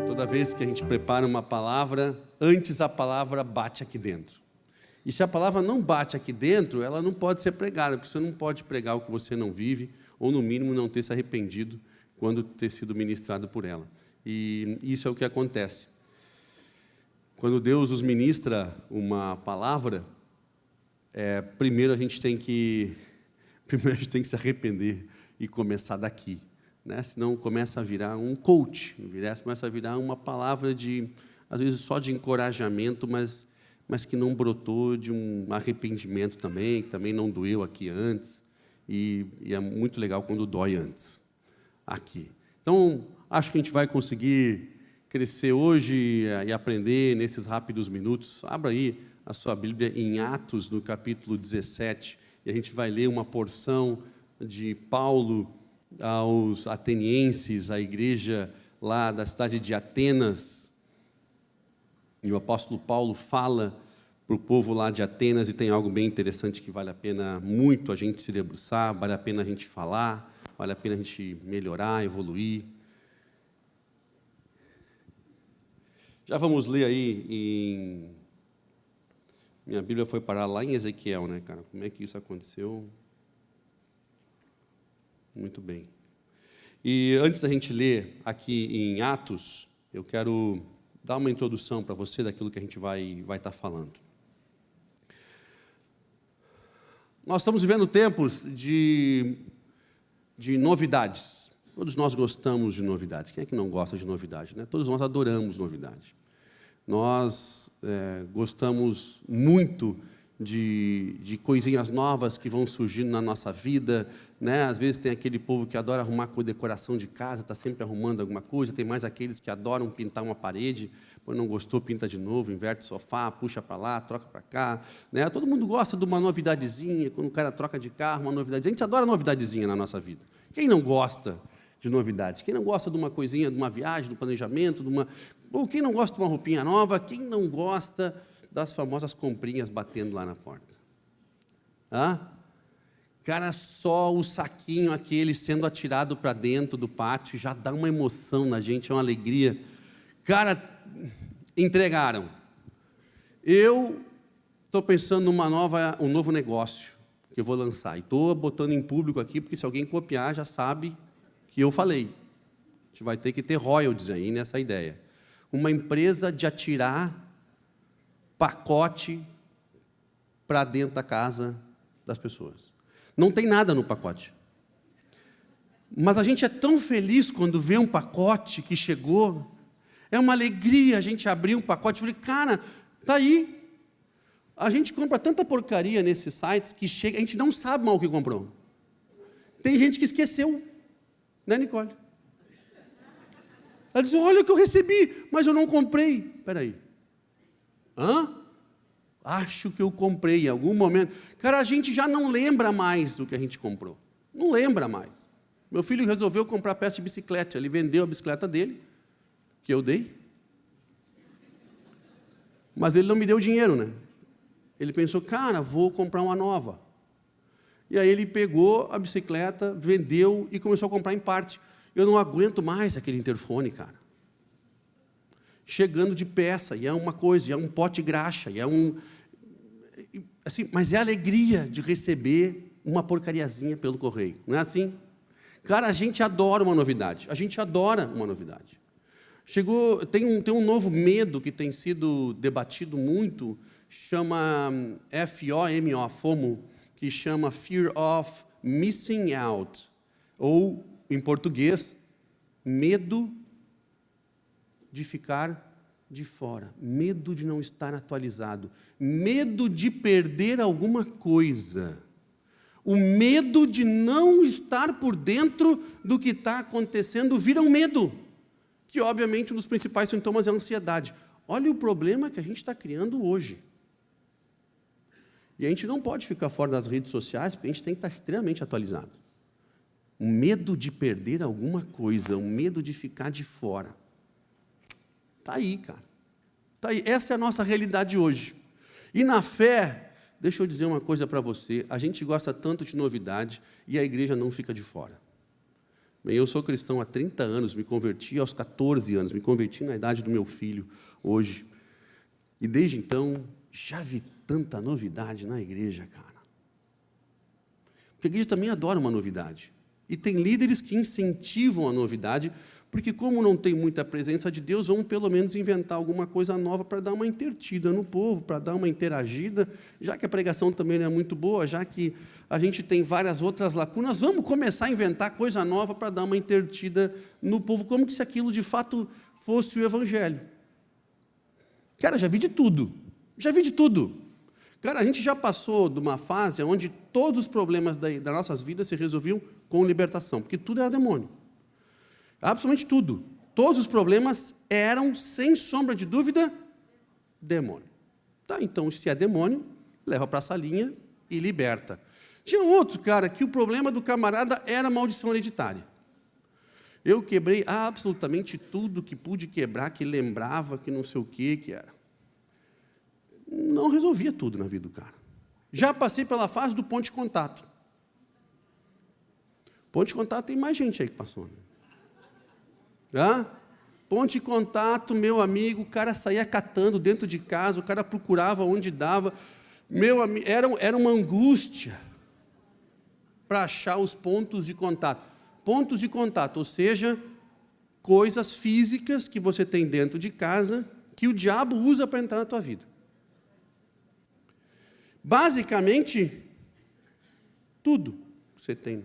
Toda vez que a gente prepara uma palavra, antes a palavra bate aqui dentro. E se a palavra não bate aqui dentro, ela não pode ser pregada, porque você não pode pregar o que você não vive, ou, no mínimo, não ter se arrependido quando ter sido ministrado por ela. E isso é o que acontece. Quando Deus nos ministra uma palavra, primeiro a gente tem que se arrepender e começar daqui, né? Senão começa a virar um coach, começa a virar uma palavra às vezes só de encorajamento, mas que não brotou de um arrependimento também, que também não doeu aqui antes, e é muito legal quando dói antes, aqui. Então, acho que a gente vai conseguir crescer hoje e aprender nesses rápidos minutos. Abra aí a sua Bíblia em Atos, no capítulo 17, e a gente vai ler uma porção de Paulo aos atenienses, a igreja lá da cidade de Atenas. E o apóstolo Paulo fala para o povo lá de Atenas, e tem algo bem interessante que vale a pena muito a gente se debruçar, vale a pena a gente falar, vale a pena a gente melhorar, evoluir. Já vamos ler aí minha Bíblia foi parar lá em Ezequiel, né, cara? Como é que isso aconteceu? Muito bem. E antes da gente ler aqui em Atos, eu quero dar uma introdução para você daquilo que a gente vai estar falando. Nós estamos vivendo tempos de novidades. Todos nós gostamos de novidades. Quem é que não gosta de novidade, né? Todos nós adoramos novidade. Nós gostamos muito de coisinhas novas que vão surgindo na nossa vida, né? Às vezes tem aquele povo que adora arrumar decoração de casa, está sempre arrumando alguma coisa, tem mais aqueles que adoram pintar uma parede, quando não gostou, pinta de novo, inverte o sofá, puxa para lá, troca para cá, né? Todo mundo gosta de uma novidadezinha, quando o cara troca de carro, uma novidadezinha. A gente adora novidadezinha na nossa vida. Quem não gosta de novidades? Quem não gosta de uma coisinha, de uma viagem, do planejamento, ou quem não gosta de uma roupinha nova? Quem não gosta das famosas comprinhas batendo lá na porta? Cara, só o saquinho aquele sendo atirado para dentro do pátio já dá uma emoção na gente, é uma alegria. Cara, entregaram. Eu estou pensando um novo negócio que eu vou lançar, e estou botando em público aqui, porque se alguém copiar já sabe que eu falei. A gente vai ter que ter royalties aí nessa ideia. Uma empresa de atirar pacote para dentro da casa das pessoas. Não tem nada no pacote. Mas a gente é tão feliz quando vê um pacote que chegou. É uma alegria a gente abrir um pacote e falar, cara, está aí. A gente compra tanta porcaria nesses sites que chega, a gente não sabe mal o que comprou. Tem gente que esqueceu, né, Nicole? Ela diz, olha o que eu recebi, mas eu não comprei. Espera aí. Acho que eu comprei em algum momento. Cara, a gente já não lembra mais do que a gente comprou. Não lembra mais. Meu filho resolveu comprar peça de bicicleta. Ele vendeu a bicicleta dele, que eu dei. Mas ele não me deu dinheiro, né? Ele pensou, cara, vou comprar uma nova. E aí ele pegou a bicicleta, vendeu e começou a comprar em parte. Eu não aguento mais aquele interfone, cara. Chegando de peça, e é uma coisa, e é um pote graxa, e é assim, mas é a alegria de receber uma porcariazinha pelo correio, não é assim? Cara, a gente adora uma novidade, tem um novo medo que tem sido debatido muito, chama FOMO, que chama Fear of Missing Out, ou, em português, medo de ficar de fora, medo de não estar atualizado, medo de perder alguma coisa, o medo de não estar por dentro do que está acontecendo vira um medo, que obviamente um dos principais sintomas é a ansiedade. Olha o problema que a gente está criando hoje. E a gente não pode ficar fora das redes sociais, porque a gente tem que estar extremamente atualizado. Um medo de perder alguma coisa, um medo de ficar de fora. Está aí, cara. Está aí. Essa é a nossa realidade hoje. E na fé, deixa eu dizer uma coisa para você, a gente gosta tanto de novidade e a igreja não fica de fora. Bem, eu sou cristão há 30 anos, me converti aos 14 anos, me converti na idade do meu filho, hoje. E desde então, já vi tanta novidade na igreja, cara. Porque a igreja também adora uma novidade. E tem líderes que incentivam a novidade, porque como não tem muita presença de Deus, vão pelo menos inventar alguma coisa nova para dar uma intertida no povo, para dar uma interagida, já que a pregação também não é muito boa, já que a gente tem várias outras lacunas, vamos começar a inventar coisa nova para dar uma intertida no povo, como se aquilo de fato fosse o Evangelho. Cara, já vi de tudo. Cara, a gente já passou de uma fase onde todos os problemas das nossas vidas se resolviam com libertação, porque tudo era demônio. Absolutamente tudo. Todos os problemas eram, sem sombra de dúvida, demônio. Tá, então, se é demônio, leva para a salinha e liberta. Tinha outro, cara, que o problema do camarada era maldição hereditária. Eu quebrei absolutamente tudo que pude quebrar, que lembrava, que não sei o que era. Não resolvia tudo na vida do cara. Já passei pela fase do ponto de contato. Ponto de contato tem mais gente aí que passou. Né? Ponto de contato, meu amigo, o cara saía catando dentro de casa, o cara procurava onde dava. Meu amigo, era uma angústia para achar os pontos de contato. Pontos de contato, ou seja, coisas físicas que você tem dentro de casa que o diabo usa para entrar na tua vida. Basicamente, tudo que você tem.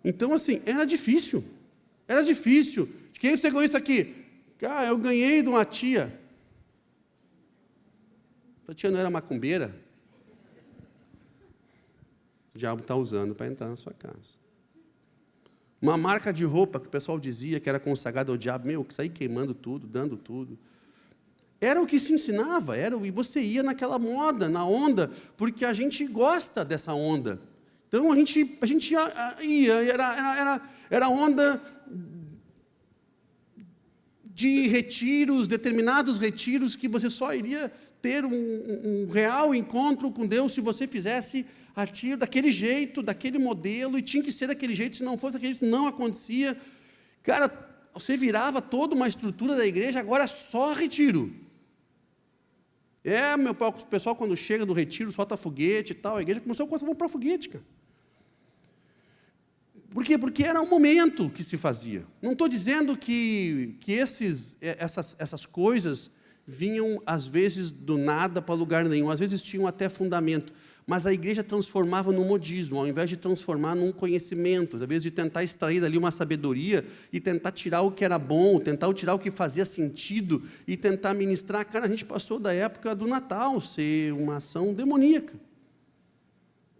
Então, assim, era difícil. De quem você ganhou isso aqui? Cara, eu ganhei de uma tia. A tia não era macumbeira? O diabo está usando para entrar na sua casa. Uma marca de roupa que o pessoal dizia que era consagrada ao diabo, meu, que saía queimando tudo, dando tudo. Era o que se ensinava, e você ia naquela moda, na onda, porque a gente gosta dessa onda. Então, a gente ia, era onda de retiros, determinados retiros, que você só iria ter um real encontro com Deus se você fizesse aquilo daquele jeito, daquele modelo, e tinha que ser daquele jeito, se não fosse daquele jeito, não acontecia. Cara, você virava toda uma estrutura da igreja, agora só retiro. O pessoal quando chega do retiro, solta foguete e tal, a igreja começou a comprar foguete, cara. Por quê? Porque era um momento que se fazia. Não estou dizendo que essas coisas vinham, às vezes, do nada para lugar nenhum, às vezes tinham até fundamento, mas a igreja transformava no modismo, ao invés de transformar num conhecimento, às vezes de tentar extrair dali uma sabedoria e tentar tirar o que era bom, tentar tirar o que fazia sentido e tentar ministrar. Cara, a gente passou da época do Natal ser uma ação demoníaca.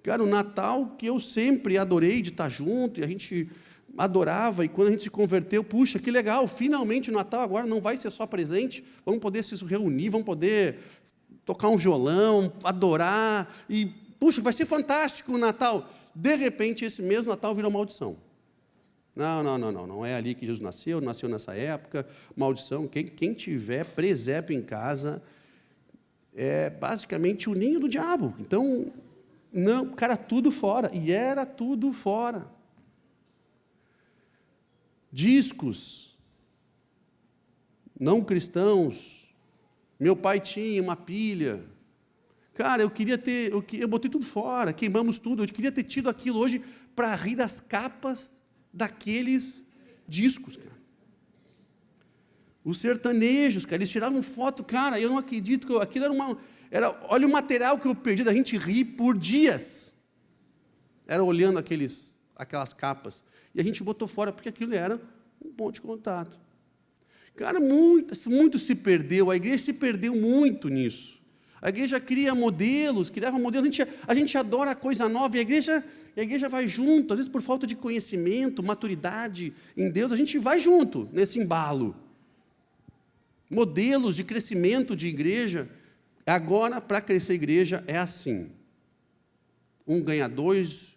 Cara, o Natal que eu sempre adorei de estar junto, e a gente adorava, e quando a gente se converteu, puxa, que legal, finalmente o Natal agora não vai ser só presente, vamos poder se reunir, vamos poder tocar um violão, adorar, e, puxa, vai ser fantástico o Natal. De repente, esse mesmo Natal virou maldição. Não é ali que Jesus nasceu nessa época, maldição, quem tiver presépio em casa, é basicamente o ninho do diabo. Então, não, cara, tudo fora, e era tudo fora. Discos, não cristãos, meu pai tinha uma pilha, cara, eu botei tudo fora, queimamos tudo, eu queria ter tido aquilo hoje para rir das capas daqueles discos, cara. Os sertanejos, cara, eles tiravam foto, cara, eu não acredito que aquilo olha o material que eu perdi da gente rir por dias. Era olhando aquelas capas. E a gente botou fora, porque aquilo era um ponto de contato. Cara, muito se perdeu, a igreja se perdeu muito nisso. A igreja criava modelos, a gente adora coisa nova, e a igreja vai junto, às vezes por falta de conhecimento, maturidade em Deus, a gente vai junto nesse embalo. Modelos de crescimento de igreja. Agora, para crescer a igreja, é assim. Um ganha 2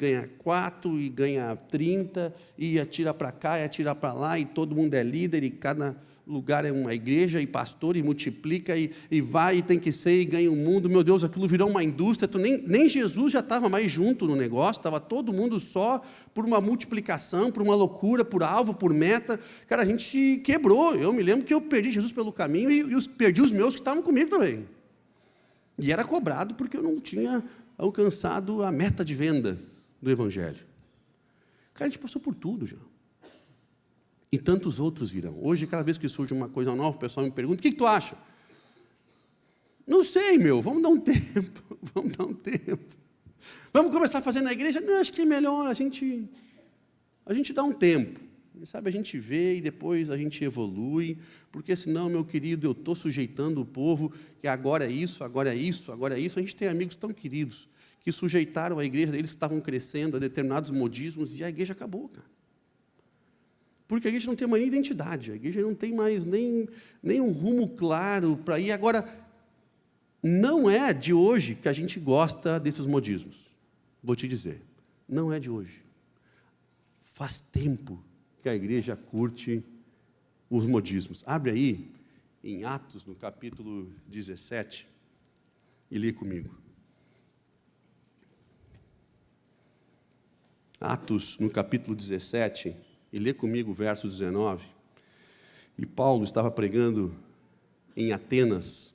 ganha 4, e ganha 30, e atira para cá, e atira para lá, e todo mundo é líder, e cada lugar é uma igreja, e pastor, e multiplica, e vai, e tem que ser, e ganha o mundo. Meu Deus, aquilo virou uma indústria. Nem Jesus já estava mais junto no negócio, estava todo mundo só por uma multiplicação, por uma loucura, por alvo, por meta. Cara, a gente quebrou. Eu me lembro que eu perdi Jesus pelo caminho, e perdi os meus que estavam comigo também. E era cobrado porque eu não tinha alcançado a meta de vendas do Evangelho. Cara, a gente passou por tudo já. E tantos outros virão. Hoje, cada vez que surge uma coisa nova, o pessoal me pergunta: o que tu acha? Não sei, vamos dar um tempo. Vamos dar um tempo. Vamos começar a fazer na igreja? Não, acho que é melhor a gente dá um tempo. Sabe, a gente vê e depois a gente evolui, porque senão, meu querido, eu estou sujeitando o povo, que agora é isso, agora é isso, agora é isso. A gente tem amigos tão queridos que sujeitaram a igreja deles, que estavam crescendo a determinados modismos, e a igreja acabou, cara. Porque a igreja não tem mais nem identidade, a igreja não tem mais nem um rumo claro para ir. Agora, não é de hoje que a gente gosta desses modismos. Vou te dizer, não é de hoje. Faz tempo que a igreja curte os modismos. Abre aí, em Atos, no capítulo 17, e lê comigo. Atos, no capítulo 17, e lê comigo o verso 19. E Paulo estava pregando em Atenas,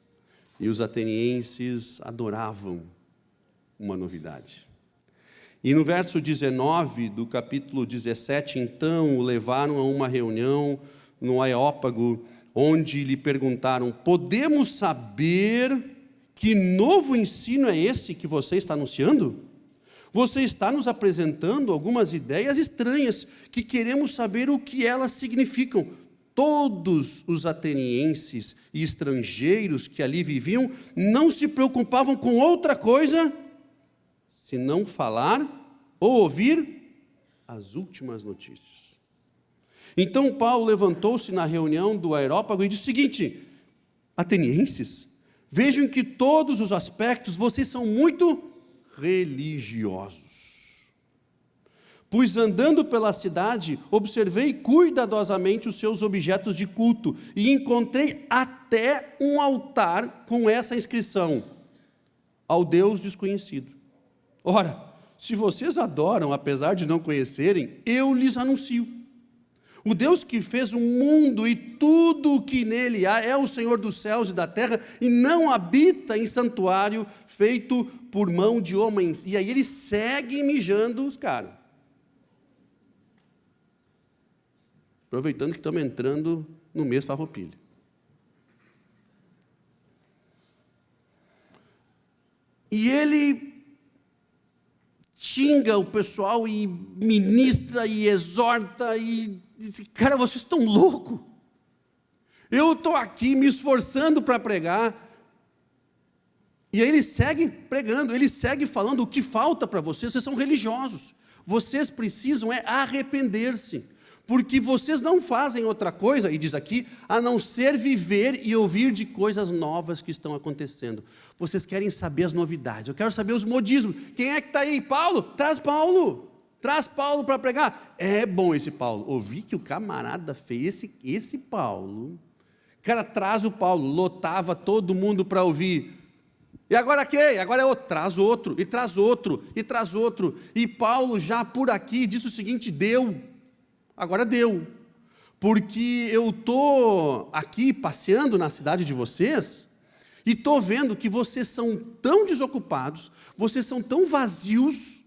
e os atenienses adoravam uma novidade. E no verso 19 do capítulo 17, então, o levaram a uma reunião no Areópago, onde lhe perguntaram: podemos saber que novo ensino é esse que você está anunciando? Você está nos apresentando algumas ideias estranhas, que queremos saber o que elas significam. Todos os atenienses e estrangeiros que ali viviam não se preocupavam com outra coisa senão falar ou ouvir as últimas notícias. Então Paulo levantou-se na reunião do Areópago e disse o seguinte: atenienses, vejam que todos os aspectos vocês são muito religiosos. Pois andando pela cidade, observei cuidadosamente os seus objetos de culto e encontrei até um altar com essa inscrição: ao Deus desconhecido. Ora, se vocês adoram, apesar de não conhecerem, eu lhes anuncio. O Deus que fez o mundo e tudo o que nele há é o Senhor dos céus e da terra, e não habita em santuário feito por mão de homens. E aí ele segue mijando os caras. Aproveitando que estamos entrando no mês farroupilha. E ele xinga o pessoal e ministra e exorta e diz: cara, vocês estão loucos. Eu estou aqui me esforçando para pregar. E aí ele segue pregando, ele segue falando: o que falta para vocês são religiosos. Vocês precisam arrepender-se, porque vocês não fazem outra coisa, e diz aqui, a não ser viver e ouvir de coisas novas que estão acontecendo. Vocês querem saber as novidades, eu quero saber os modismos. Quem é que está aí? Paulo? Traz Paulo. Traz Paulo para pregar. É bom esse Paulo. Ouvi que o camarada fez esse Paulo. Cara, traz o Paulo. Lotava todo mundo para ouvir. E agora quem? Agora é outro. Traz outro, e traz outro, e traz outro. E Paulo já por aqui disse o seguinte: deu. Agora deu. Porque eu estou aqui passeando na cidade de vocês, e estou vendo que vocês são tão desocupados, vocês são tão vazios,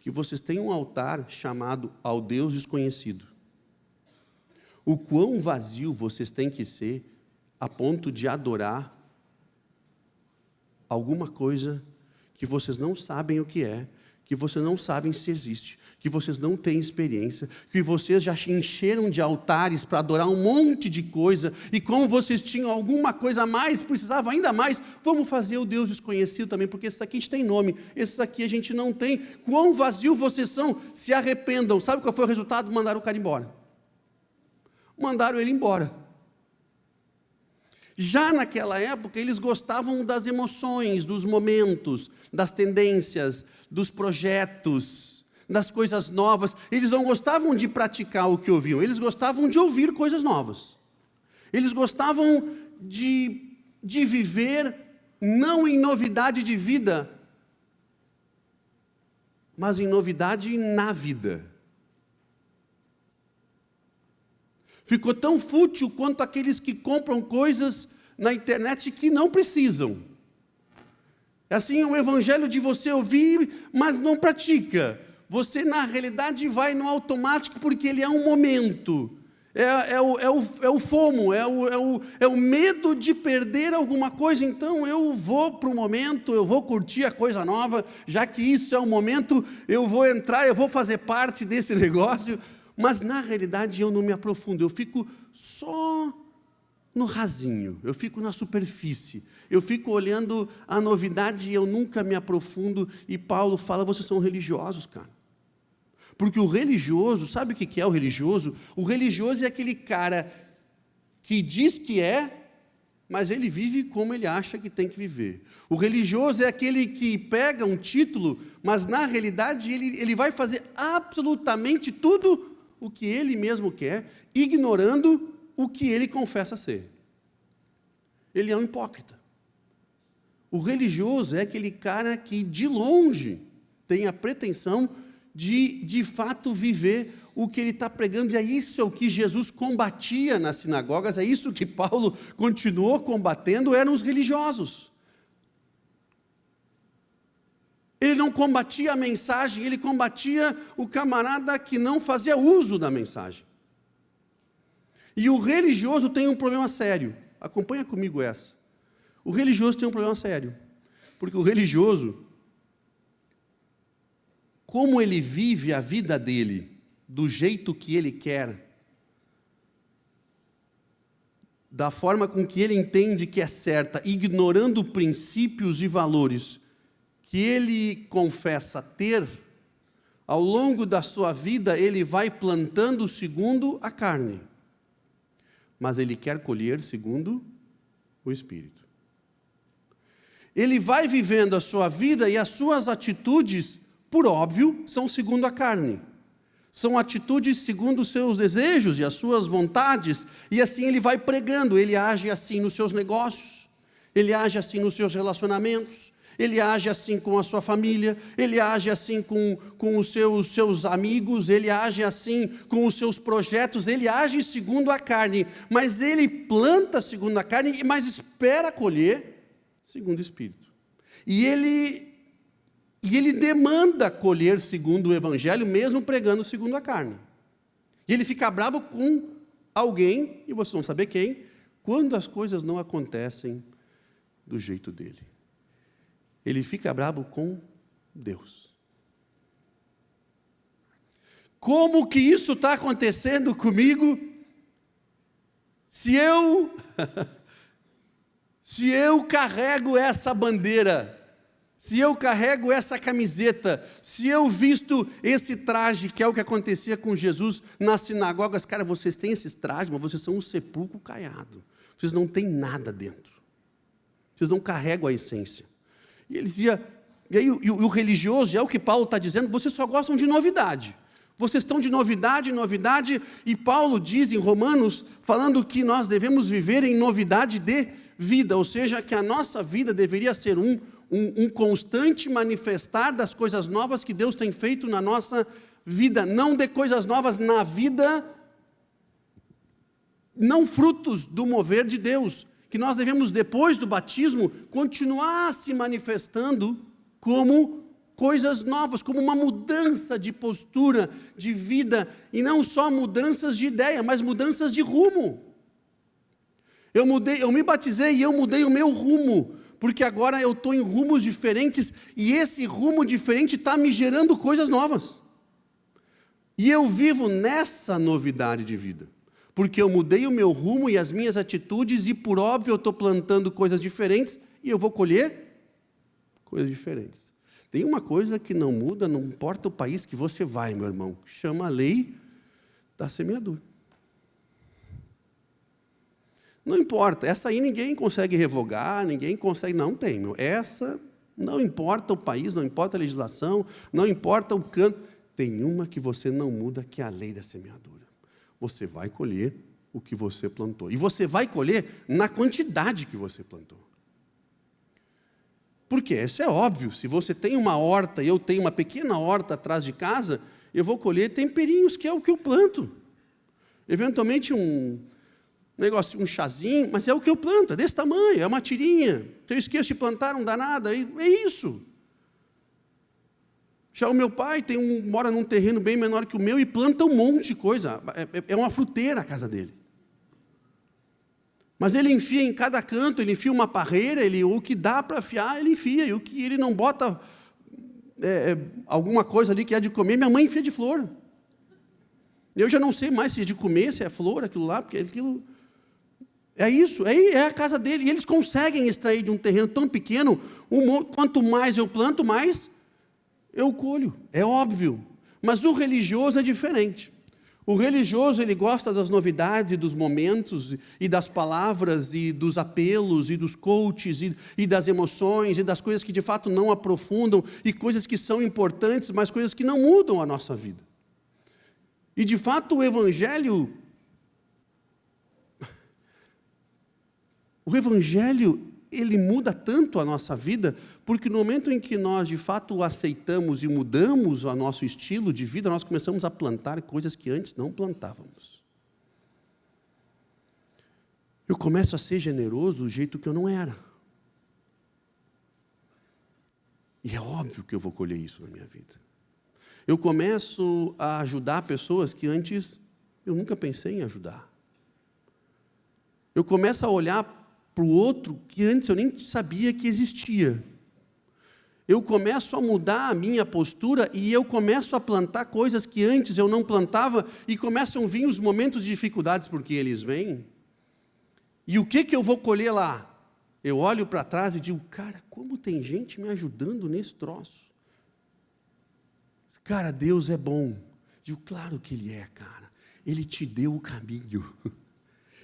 que vocês têm um altar chamado ao Deus desconhecido. O quão vazio vocês têm que ser a ponto de adorar alguma coisa que vocês não sabem o que é, que vocês não sabem se existe, que vocês não têm experiência, que vocês já encheram de altares para adorar um monte de coisa, e como vocês tinham alguma coisa a mais, precisavam ainda mais, vamos fazer o Deus desconhecido também, porque esses aqui a gente tem nome, esses aqui a gente não tem. Quão vazio vocês são, se arrependam. Sabe qual foi o resultado? Mandaram o cara embora. Mandaram ele embora. Já naquela época, eles gostavam das emoções, dos momentos, das tendências, dos projetos, das coisas novas. Eles não gostavam de praticar o que ouviam, eles gostavam de ouvir coisas novas. Eles gostavam de viver não em novidade de vida, mas em novidade na vida. Ficou tão fútil quanto aqueles que compram coisas na internet que não precisam. É assim, o evangelho de você ouvir, mas não pratica. Você, na realidade, vai no automático porque ele é um momento. É o FOMO, é o medo de perder alguma coisa. Então, eu vou para o momento, eu vou curtir a coisa nova, já que isso é o momento, eu vou entrar, eu vou fazer parte desse negócio. Mas, na realidade, eu não me aprofundo, eu fico só no rasinho, eu fico na superfície, eu fico olhando a novidade e eu nunca me aprofundo. E Paulo fala, vocês são religiosos, cara. Porque o religioso, sabe o que é o religioso? O religioso é aquele cara que diz que é, mas ele vive como ele acha que tem que viver. O religioso é aquele que pega um título, mas na realidade ele vai fazer absolutamente tudo o que ele mesmo quer, ignorando o que ele confessa ser. Ele é um hipócrita. O religioso é aquele cara que de longe tem a pretensão de fato viver o que ele está pregando, e é isso o que Jesus combatia nas sinagogas, é isso que Paulo continuou combatendo, eram os religiosos. Ele não combatia a mensagem, ele combatia o camarada que não fazia uso da mensagem. E o religioso tem um problema sério, acompanha comigo essa. O religioso tem um problema sério, porque o religioso, como ele vive a vida dele do jeito que ele quer, da forma com que ele entende que é certa, ignorando princípios e valores que ele confessa ter, ao longo da sua vida ele vai plantando segundo a carne, mas ele quer colher segundo o Espírito. Ele vai vivendo a sua vida e as suas atitudes, por óbvio, são segundo a carne. São atitudes segundo os seus desejos e as suas vontades, e assim ele vai pregando. Ele age assim nos seus negócios, ele age assim nos seus relacionamentos, ele age assim com a sua família, ele age assim com os seus amigos, ele age assim com os seus projetos, ele age segundo a carne, mas ele planta segundo a carne, mas espera colher segundo o Espírito. E ele demanda colher segundo o Evangelho, mesmo pregando segundo a carne. E ele fica bravo com alguém, e vocês vão saber quem, quando as coisas não acontecem do jeito dele. Ele fica bravo com Deus. Como que isso está acontecendo comigo? Se eu carrego essa bandeira, se eu carrego essa camiseta, se eu visto esse traje, que é o que acontecia com Jesus nas sinagogas, cara, vocês têm esses trajes, mas vocês são um sepulcro caiado, vocês não têm nada dentro, vocês não carregam a essência. E ele dizia, e aí o religioso, é o que Paulo está dizendo, vocês só gostam de novidade, vocês estão de novidade em novidade, e Paulo diz em Romanos, falando que nós devemos viver em novidade de vida, ou seja, que a nossa vida deveria ser um constante manifestar das coisas novas que Deus tem feito na nossa vida, não de coisas novas na vida, não frutos do mover de Deus, que nós devemos, depois do batismo, continuar se manifestando como coisas novas, como uma mudança de postura, de vida, e não só mudanças de ideia, mas mudanças de rumo. Eu me batizei e eu mudei o meu rumo, porque agora eu estou em rumos diferentes, e esse rumo diferente está me gerando coisas novas. E eu vivo nessa novidade de vida, porque eu mudei o meu rumo e as minhas atitudes, e por óbvio eu estou plantando coisas diferentes, e eu vou colher coisas diferentes. Tem uma coisa que não muda, não importa o país que você vai, meu irmão, chama a lei da semeadura. Não importa, essa aí ninguém consegue revogar, ninguém consegue, não tem, meu. Essa, não importa o país, não importa a legislação, não importa o canto, tem uma que você não muda, que é a lei da semeadura. Você vai colher o que você plantou. E você vai colher na quantidade que você plantou. Porque isso é óbvio. Se você tem uma horta e eu tenho uma pequena horta atrás de casa, eu vou colher temperinhos, que é o que eu planto. Eventualmente um negócio, um chazinho, mas é o que eu planto, é desse tamanho, é uma tirinha. Se eu esqueço de plantar, não dá nada, é isso. Já o meu pai mora num terreno bem menor que o meu e planta um monte de coisa. É uma fruteira a casa dele. Mas ele enfia em cada canto, ele enfia uma parreira, o que dá para afiar, ele enfia. E o que ele não bota alguma coisa ali que é de comer, minha mãe enfia de flor. Eu já não sei mais se é de comer, se é flor, aquilo lá, porque aquilo... É isso, é a casa dele. E eles conseguem extrair de um terreno tão pequeno, quanto mais eu planto, mais eu colho. É óbvio. Mas o religioso é diferente. O religioso, ele gosta das novidades e dos momentos, e das palavras, e dos apelos, e dos coaches, e das emoções, e das coisas que de fato não aprofundam, e coisas que são importantes, mas coisas que não mudam a nossa vida. E de fato o Evangelho, ele muda tanto a nossa vida, porque no momento em que nós de fato o aceitamos e mudamos o nosso estilo de vida, nós começamos a plantar coisas que antes não plantávamos. Eu começo a ser generoso do jeito que eu não era. E é óbvio que eu vou colher isso na minha vida. Eu começo a ajudar pessoas que antes eu nunca pensei em ajudar. Eu começo a olhar para o outro que antes eu nem sabia que existia. Eu começo a mudar a minha postura e eu começo a plantar coisas que antes eu não plantava e começam a vir os momentos de dificuldades porque eles vêm. E o que eu vou colher lá? Eu olho para trás e digo, cara, como tem gente me ajudando nesse troço. Cara, Deus é bom. Digo, claro que Ele é, cara. Ele te deu o caminho.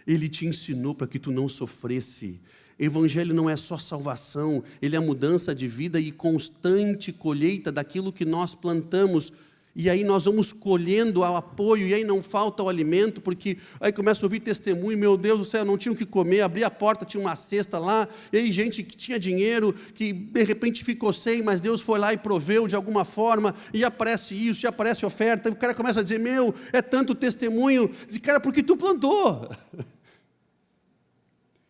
Ele te ensinou para que tu não sofresse. Evangelho não é só salvação, ele é mudança de vida e constante colheita daquilo que nós plantamos. E aí nós vamos colhendo ao apoio, e aí não falta o alimento, porque aí começa a ouvir testemunho, meu Deus do céu, não tinha o que comer, abri a porta, tinha uma cesta lá, e aí gente que tinha dinheiro, que de repente ficou sem, mas Deus foi lá e proveu de alguma forma, e aparece isso, e aparece oferta, e o cara começa a dizer, meu, é tanto testemunho, diz, cara, porque tu plantou.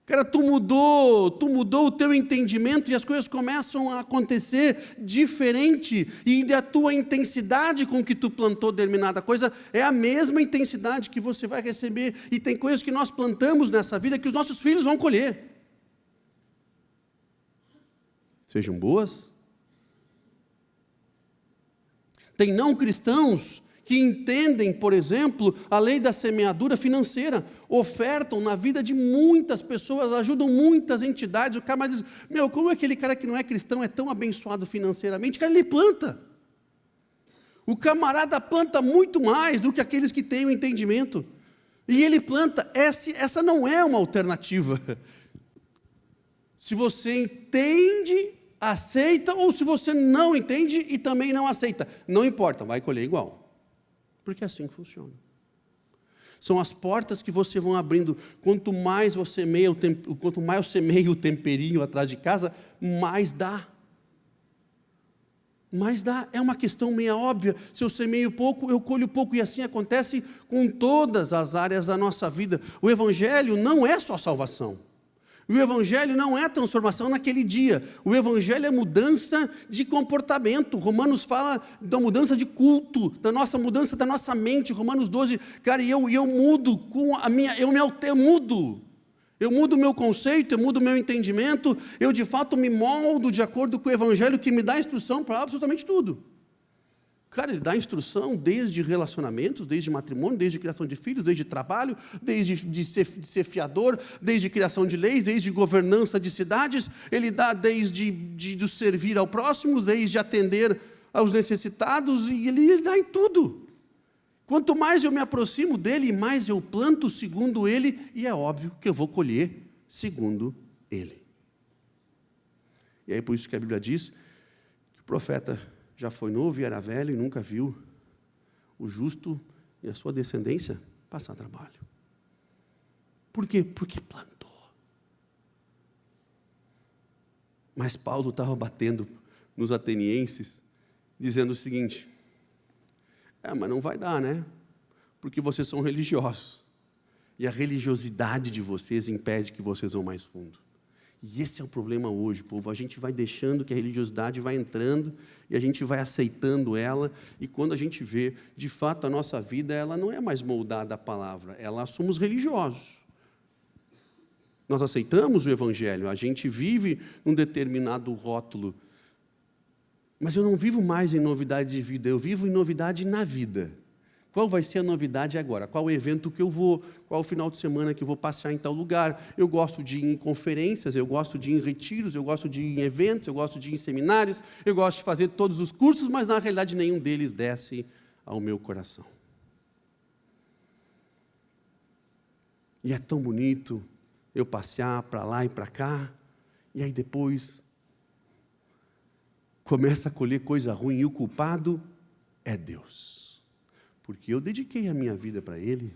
Cara, tu mudou o teu entendimento e as coisas começam a acontecer diferente. E a tua intensidade com que tu plantou determinada coisa é a mesma intensidade que você vai receber. E tem coisas que nós plantamos nessa vida que os nossos filhos vão colher. Sejam boas. Tem não cristãos que entendem, por exemplo, a lei da semeadura financeira, ofertam na vida de muitas pessoas, ajudam muitas entidades. O cara diz, meu, como aquele cara que não é cristão é tão abençoado financeiramente? Cara, ele planta. O camarada planta muito mais do que aqueles que têm o entendimento. E ele planta, essa não é uma alternativa. Se você entende, aceita, ou se você não entende e também não aceita, não importa, vai colher igual. Porque é assim que funciona. São as portas que você vão abrindo. Quanto mais você semeia o temperinho atrás de casa, mais dá. Mais dá. É uma questão meio óbvia. Se eu semeio pouco, eu colho pouco. E assim acontece com todas as áreas da nossa vida. O Evangelho não é só salvação. O Evangelho não é transformação naquele dia. O Evangelho é mudança de comportamento. Romanos fala da mudança de culto, da nossa mudança da nossa mente. Romanos 12, cara, e eu mudo com a minha, eu mudo. Eu mudo o meu conceito, eu mudo o meu entendimento, eu de fato me moldo de acordo com o Evangelho que me dá instrução para absolutamente tudo. Cara, ele dá instrução desde relacionamentos, desde matrimônio, desde criação de filhos, desde trabalho, desde de ser fiador, desde criação de leis, desde governança de cidades. Ele dá desde de servir ao próximo, desde atender aos necessitados, e ele dá em tudo. Quanto mais eu me aproximo dele, mais eu planto segundo ele, e é óbvio que eu vou colher segundo ele. E aí por isso que a Bíblia diz que o profeta já foi novo e era velho e nunca viu o justo e a sua descendência passar trabalho. Por quê? Porque plantou. Mas Paulo estava batendo nos atenienses, dizendo o seguinte: mas não vai dar, né? Porque vocês são religiosos. E a religiosidade de vocês impede que vocês vão mais fundo. E esse é o problema hoje, povo. A gente vai deixando que a religiosidade vai entrando e a gente vai aceitando ela. E quando a gente vê, de fato, a nossa vida, ela não é mais moldada à palavra. Ela somos religiosos. Nós aceitamos o Evangelho. A gente vive num determinado rótulo. Mas eu não vivo mais em novidade de vida. Eu vivo em novidade na vida. Qual vai ser a novidade agora? Qual o evento que eu vou? Qual o final de semana que eu vou passear em tal lugar? Eu gosto de ir em conferências, eu gosto de ir em retiros, eu gosto de ir em eventos, eu gosto de ir em seminários, eu gosto de fazer todos os cursos, mas na realidade nenhum deles desce ao meu coração. E é tão bonito eu passear para lá e para cá, e aí depois começa a colher coisa ruim, e o culpado é Deus. Porque eu dediquei a minha vida para Ele.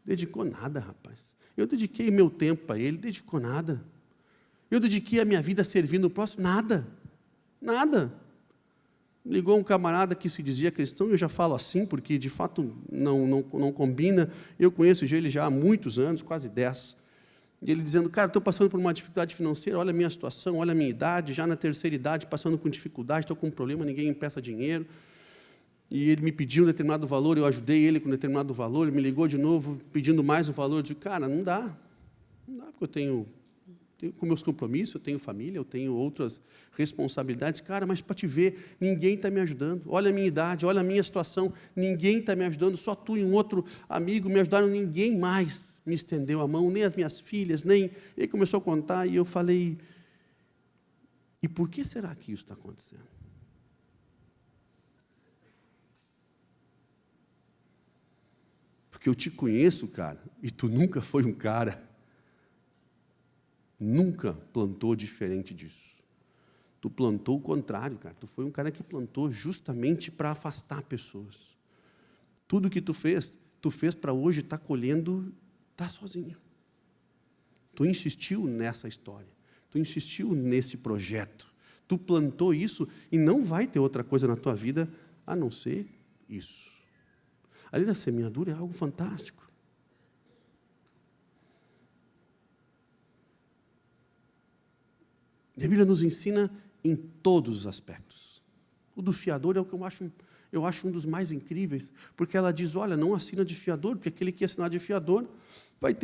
Dedicou nada, rapaz. Eu dediquei meu tempo para Ele, dedicou nada. Eu dediquei a minha vida servindo o próximo, nada. Nada. Ligou um camarada que se dizia cristão, eu já falo assim, porque de fato não combina. Eu conheço ele já há muitos anos, quase 10. E ele dizendo: cara, estou passando por uma dificuldade financeira, olha a minha situação, olha a minha idade, já na terceira idade, passando com dificuldade, estou com um problema, ninguém me empresta dinheiro. E ele me pediu um determinado valor, eu ajudei ele com um determinado valor, ele me ligou de novo, pedindo mais um valor. Eu disse: cara, não dá, porque eu tenho com meus compromissos, eu tenho família, eu tenho outras responsabilidades. Cara, mas para te ver, ninguém está me ajudando. Olha a minha idade, olha a minha situação, ninguém está me ajudando, só tu e um outro amigo me ajudaram, ninguém mais me estendeu a mão, nem as minhas filhas, nem... Ele começou a contar e eu falei: e por que será que isso está acontecendo? Porque eu te conheço, cara, e tu nunca foi um cara, nunca plantou diferente disso. Tu plantou o contrário, cara. Tu foi um cara que plantou justamente para afastar pessoas. Tudo que tu fez para hoje estar colhendo, tá sozinho. Tu insistiu nessa história, tu insistiu nesse projeto, tu plantou isso e não vai ter outra coisa na tua vida a não ser isso. Ali na semeadura é algo fantástico. E a Bíblia nos ensina em todos os aspectos. O do fiador é o que eu acho um dos mais incríveis, porque ela diz: olha, não assina de fiador, porque aquele que assinar de fiador vai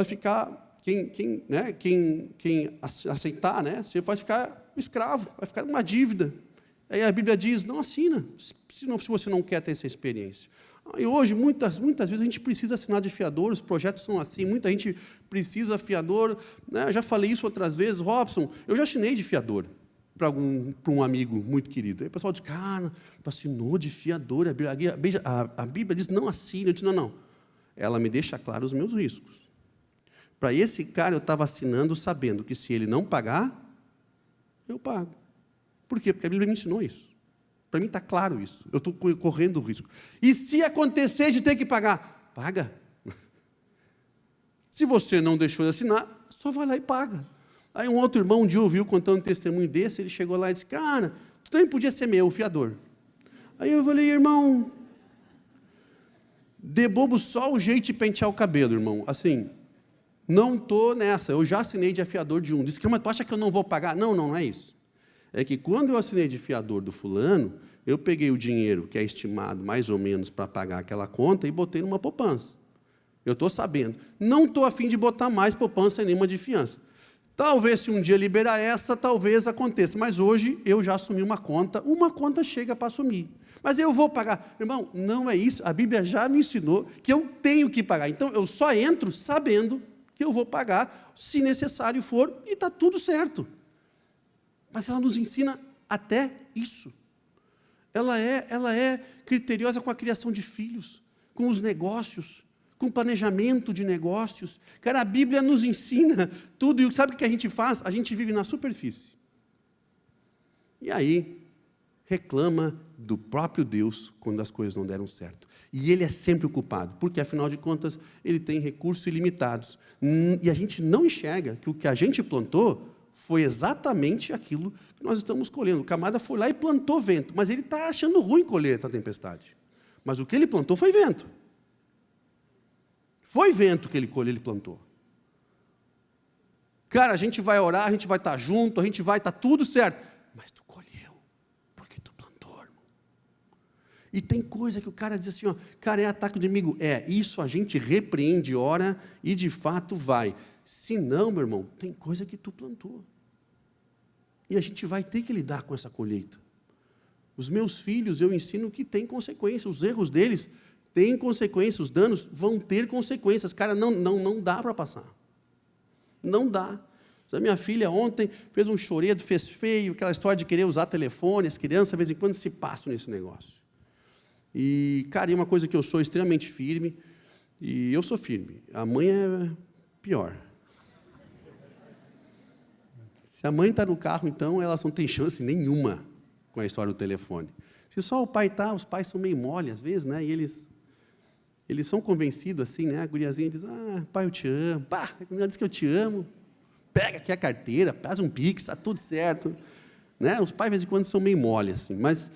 ficar, quem aceitar, né, você vai ficar escravo, vai ficar uma dívida. Aí a Bíblia diz: não assina, se você não quer ter essa experiência. E hoje, muitas vezes, a gente precisa assinar de fiador, os projetos são assim, muita gente precisa fiador, né? Eu já falei isso outras vezes. Robson, eu já assinei de fiador para um amigo muito querido. Aí o pessoal diz: cara, tu assinou de fiador, a Bíblia diz: não assina. Eu disse: não, ela me deixa claro os meus riscos. Para esse cara, eu estava assinando sabendo que se ele não pagar, eu pago. Por quê? Porque a Bíblia me ensinou isso. Para mim está claro isso. Eu estou correndo o risco. E se acontecer de ter que pagar? Paga. Se você não deixou de assinar, só vai lá e paga. Aí um outro irmão um dia ouviu contando um testemunho desse, ele chegou lá e disse: cara, tu também podia ser meu fiador. Aí eu falei: irmão, de bobo só o jeito de pentear o cabelo, irmão. Assim, não estou nessa, eu já assinei de fiador de um. Disse: mas tu acha que eu não vou pagar? Não é isso. É que quando eu assinei de fiador do fulano, eu peguei o dinheiro que é estimado mais ou menos para pagar aquela conta e botei numa poupança. Eu estou sabendo. Não estou a fim de botar mais poupança em nenhuma de fiança. Talvez, se um dia liberar essa, talvez aconteça. Mas hoje eu já assumi uma conta chega para assumir. Mas eu vou pagar. Irmão, não é isso. A Bíblia já me ensinou que eu tenho que pagar. Então, eu só entro sabendo que eu vou pagar, se necessário for, e está tudo certo. Mas ela nos ensina até isso. Ela é criteriosa com a criação de filhos, com os negócios, com o planejamento de negócios. Cara, a Bíblia nos ensina tudo. E sabe o que a gente faz? A gente vive na superfície. E aí, reclama do próprio Deus quando as coisas não deram certo. E ele é sempre o culpado, porque, afinal de contas, ele tem recursos ilimitados. E a gente não enxerga que o que a gente plantou foi exatamente aquilo que nós estamos colhendo. O camarada foi lá e plantou vento, mas ele está achando ruim colher essa tempestade. Mas o que ele plantou foi vento. Foi vento que ele colheu, ele plantou. Cara, a gente vai orar, a gente vai estar junto, a gente vai estar tudo certo. Mas tu colheu, porque tu plantou, irmão. E tem coisa que o cara diz assim, ó, cara, é ataque do inimigo. Isso a gente repreende, ora e de fato vai. Se não, meu irmão, tem coisa que tu plantou. E a gente vai ter que lidar com essa colheita. Os meus filhos, eu ensino que tem consequência. Os erros deles têm consequência. Os danos vão ter consequências. Cara, não dá para passar. Não dá. A minha filha ontem fez um choredo, fez feio, aquela história de querer usar telefone. As crianças, de vez em quando, se passam nesse negócio. E, cara, é uma coisa que eu sou extremamente firme. E eu sou firme. A mãe é pior. Se a mãe está no carro, então, elas não têm chance nenhuma com a história do telefone. Se só o pai está, os pais são meio mole, às vezes, né? E eles são convencidos, assim, né? A guriazinha diz, pai, eu te amo. Pá, ela diz que eu te amo. Pega aqui a carteira, faz um pix, está tudo certo. Né? Os pais, de vez em quando, são meio mole, assim. Mas,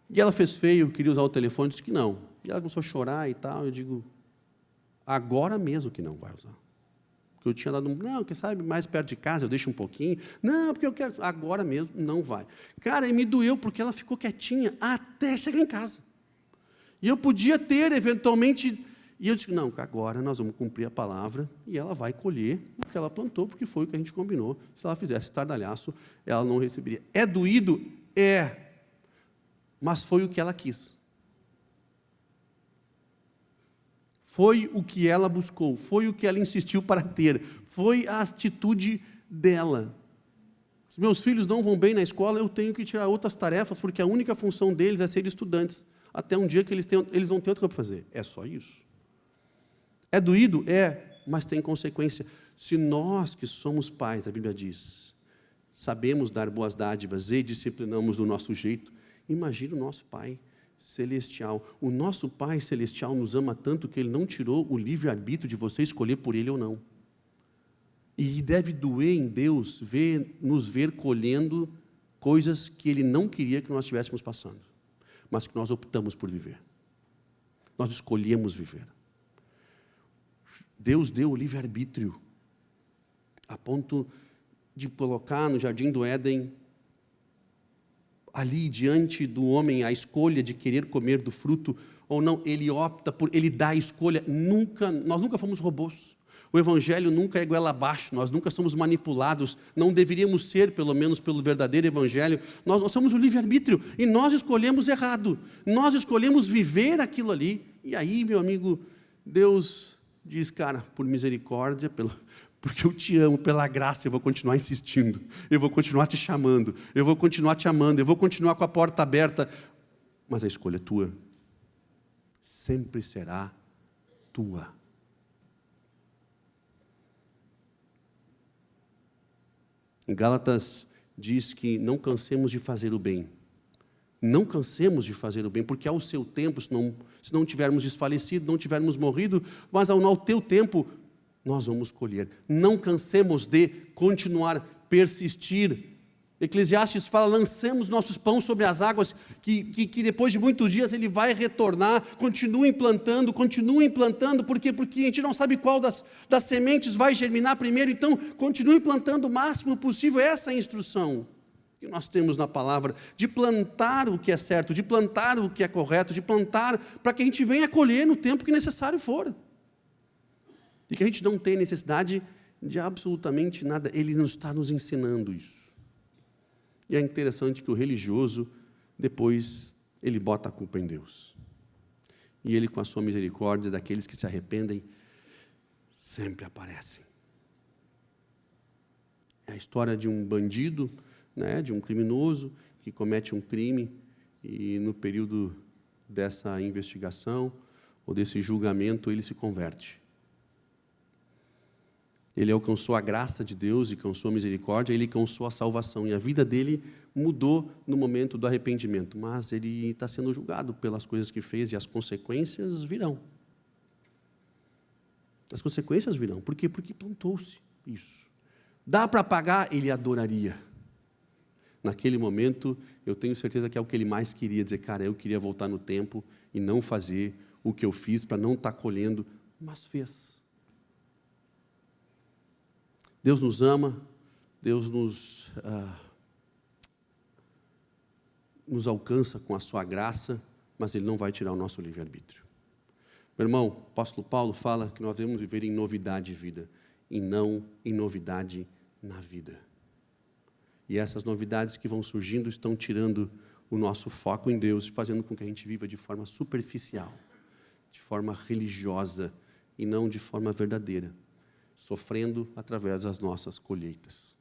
e ela fez feio, queria usar o telefone, disse que não. E ela começou a chorar e tal. Eu digo, agora mesmo que não vai usar. Eu tinha dado quem sabe, mais perto de casa, eu deixo um pouquinho. Não, porque eu quero, agora mesmo, não vai. Cara, e me doeu, porque ela ficou quietinha até chegar em casa. E eu podia ter, eventualmente, e eu disse, não, agora nós vamos cumprir a palavra, e ela vai colher o que ela plantou, porque foi o que a gente combinou. Se ela fizesse estardalhaço, ela não receberia. É doído? É, mas foi o que ela quis. Foi o que ela buscou, foi o que ela insistiu para ter, foi a atitude dela. Os meus filhos não vão bem na escola, eu tenho que tirar outras tarefas, porque a única função deles é ser estudantes, até um dia que eles vão ter outra coisa para fazer. É só isso. É doído? É, mas tem consequência. Se nós que somos pais, a Bíblia diz, sabemos dar boas dádivas e disciplinamos do nosso jeito, imagina o nosso Pai celestial. O nosso Pai celestial nos ama tanto que Ele não tirou o livre-arbítrio de você escolher por Ele ou não. E deve doer em Deus nos ver colhendo coisas que Ele não queria que nós estivéssemos passando, mas que nós optamos por viver. Nós escolhemos viver. Deus deu o livre-arbítrio a ponto de colocar no jardim do Éden ali diante do homem a escolha de querer comer do fruto ou não, ele opta ele dá a escolha. Nós nunca fomos robôs. O Evangelho nunca é goela abaixo, nós nunca somos manipulados, não deveríamos ser, pelo menos pelo verdadeiro Evangelho. Nós somos o livre-arbítrio e nós escolhemos errado, nós escolhemos viver aquilo ali. E aí, meu amigo, Deus diz, cara, por misericórdia, porque eu te amo, pela graça, eu vou continuar insistindo, eu vou continuar te chamando, eu vou continuar te amando, eu vou continuar com a porta aberta, mas a escolha é tua, sempre será tua. Em Gálatas diz que não cansemos de fazer o bem, não cansemos de fazer o bem, porque ao seu tempo, se não tivermos desfalecido, não tivermos morrido, mas ao teu tempo, nós vamos colher. Não cansemos de continuar, persistir. Eclesiastes fala, lancemos nossos pães sobre as águas, que depois de muitos dias ele vai retornar. Continuem plantando, porque a gente não sabe qual das sementes vai germinar primeiro, então continuem plantando o máximo possível. Essa é a instrução que nós temos na palavra, de plantar o que é certo, de plantar o que é correto, de plantar para que a gente venha colher no tempo que necessário for. E que a gente não tem necessidade de absolutamente nada. Ele não está nos ensinando isso. E é interessante que o religioso, depois, ele bota a culpa em Deus. E ele, com a sua misericórdia, daqueles que se arrependem, sempre aparecem. É a história de um bandido, né, de um criminoso, que comete um crime, e no período dessa investigação, ou desse julgamento, ele se converte. Ele alcançou a graça de Deus e alcançou a misericórdia, ele alcançou a salvação. E a vida dele mudou no momento do arrependimento. Mas ele está sendo julgado pelas coisas que fez e as consequências virão. As consequências virão. Por quê? Porque plantou-se isso. Dá para pagar? Ele adoraria. Naquele momento, eu tenho certeza que é o que ele mais queria, dizer, cara, eu queria voltar no tempo e não fazer o que eu fiz para não estar colhendo, mas fez. Deus nos ama, Deus nos alcança com a sua graça, mas Ele não vai tirar o nosso livre-arbítrio. Meu irmão, o apóstolo Paulo fala que nós devemos viver em novidade de vida, e não em novidade na vida. E essas novidades que vão surgindo estão tirando o nosso foco em Deus, fazendo com que a gente viva de forma superficial, de forma religiosa, e não de forma verdadeira, sofrendo através das nossas colheitas.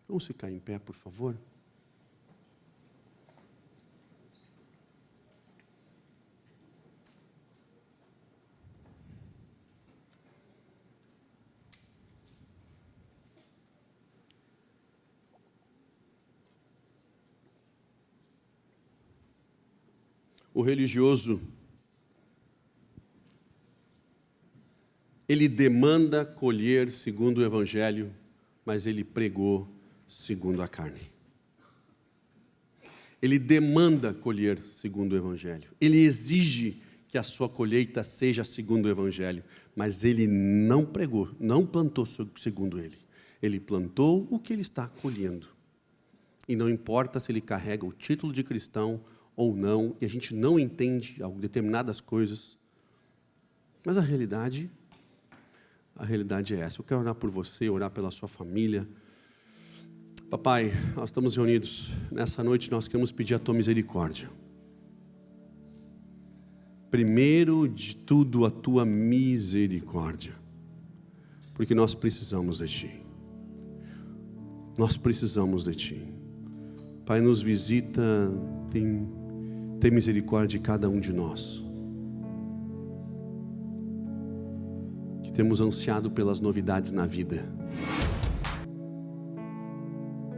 Vamos ficar em pé, por favor? O religioso, ele demanda colher segundo o Evangelho, mas ele pregou segundo a carne. Ele demanda colher segundo o Evangelho. Ele exige que a sua colheita seja segundo o Evangelho, mas ele não pregou, não plantou segundo ele. Ele plantou o que ele está colhendo. E não importa se ele carrega o título de cristão ou não, e a gente não entende determinadas coisas, mas a realidade é essa. Eu quero orar por você, orar pela sua família. Papai, nós estamos reunidos nessa noite, nós queremos pedir a tua misericórdia. Primeiro de tudo, a tua misericórdia, porque nós precisamos de ti. Nós precisamos de ti. Pai, nos visita, tem misericórdia de cada um de nós, que temos ansiado pelas novidades na vida,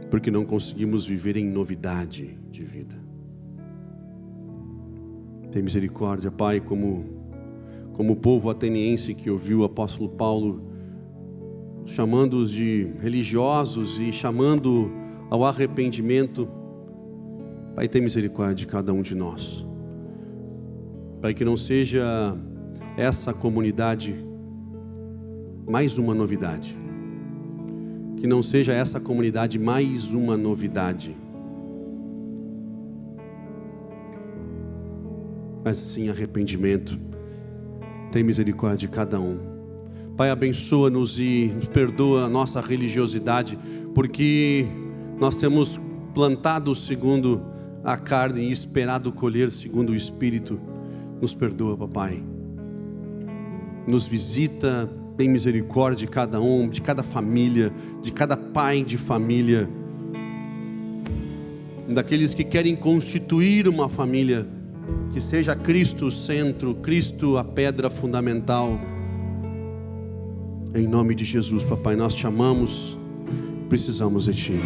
porque não conseguimos viver em novidade de vida. Tem misericórdia, Pai, como o povo ateniense que ouviu o apóstolo Paulo chamando-os de religiosos e chamando ao arrependimento. Pai, tem misericórdia de cada um de nós. Pai, que não seja essa comunidade mais uma novidade. Que não seja essa comunidade mais uma novidade. Mas sim arrependimento. Tem misericórdia de cada um. Pai, abençoa-nos e nos perdoa a nossa religiosidade, porque nós temos plantado segundo a carne e esperado colher segundo o Espírito. Nos perdoa, papai. Nos visita, tem misericórdia de cada um, de cada família, de cada pai de família, daqueles que querem constituir uma família, que seja Cristo o centro, Cristo a pedra fundamental. Em nome de Jesus, papai, nós te amamos, precisamos de ti.